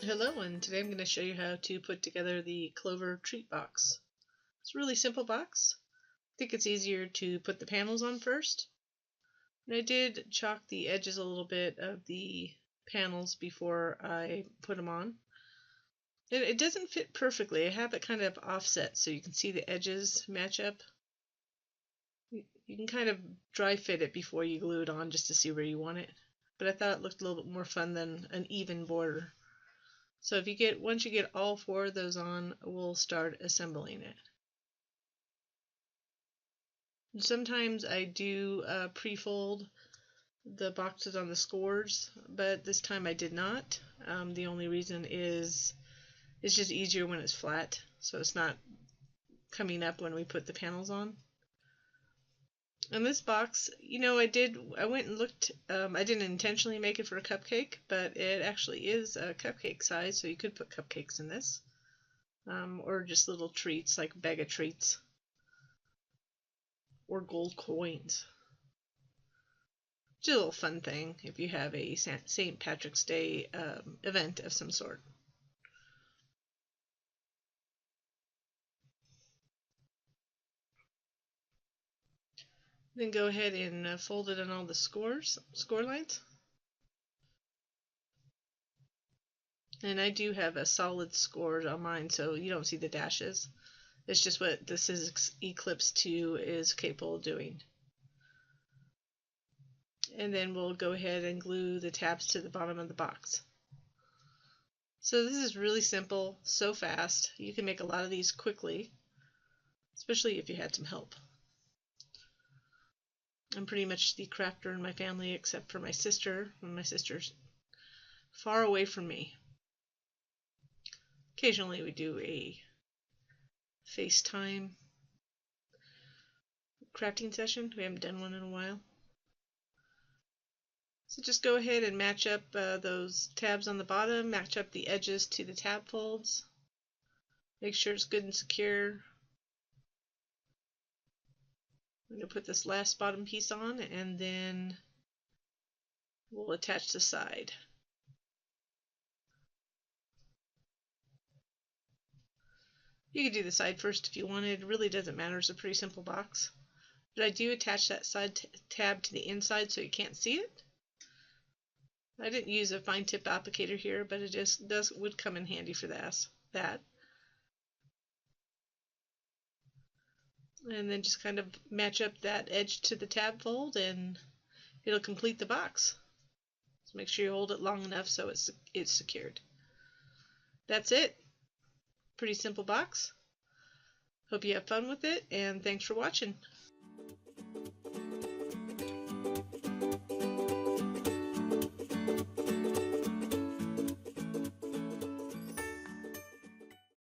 Hello, and today I'm going to show you how to put together the Clover treat box. It's a really simple box. I think it's easier to put the panels on first. And I did chalk the edges a little bit of the panels before I put them on. It doesn't fit perfectly. I have it kind of offset so you can see the edges match up. You can kind of dry fit it before you glue it on just to see where you want it. But I thought it looked a little bit more fun than an even border. So once you get all four of those on, we'll start assembling it. Sometimes I do pre-fold the boxes on the scores, but this time I did not. The only reason is it's just easier when it's flat, so it's not coming up when we put the panels on. And this box, I went and looked. I didn't intentionally make it for a cupcake, but it actually is a cupcake size, so you could put cupcakes in this. Or just little treats, like a bag of treats. Or gold coins. Just a little fun thing if you have a St. Patrick's Day event of some sort. Then go ahead and fold it on all the score lines. And I do have a solid score on mine, so you don't see the dashes. It's just what this Eclipse 2 is capable of doing. And then we'll go ahead and glue the tabs to the bottom of the box. So this is really simple, so fast. You can make a lot of these quickly, especially if you had some help. I'm pretty much the crafter in my family except for my sister, and my sister's far away from me. Occasionally we do a FaceTime crafting session. We haven't done one in a while. So just go ahead and match up those tabs on the bottom, match up the edges to the tab folds. Make sure it's good and secure. I'm going to put this last bottom piece on, and then we'll attach the side. You could do the side first if you wanted. It really doesn't matter. It's a pretty simple box. But I do attach that side tab to the inside so you can't see it. I didn't use a fine tip applicator here, but it just would come in handy for that. And then just kind of match up that edge to the tab fold, and it'll complete the box. So make sure you hold it long enough so it's secured. That's it. Pretty simple box. Hope you have fun with it, and thanks for watching.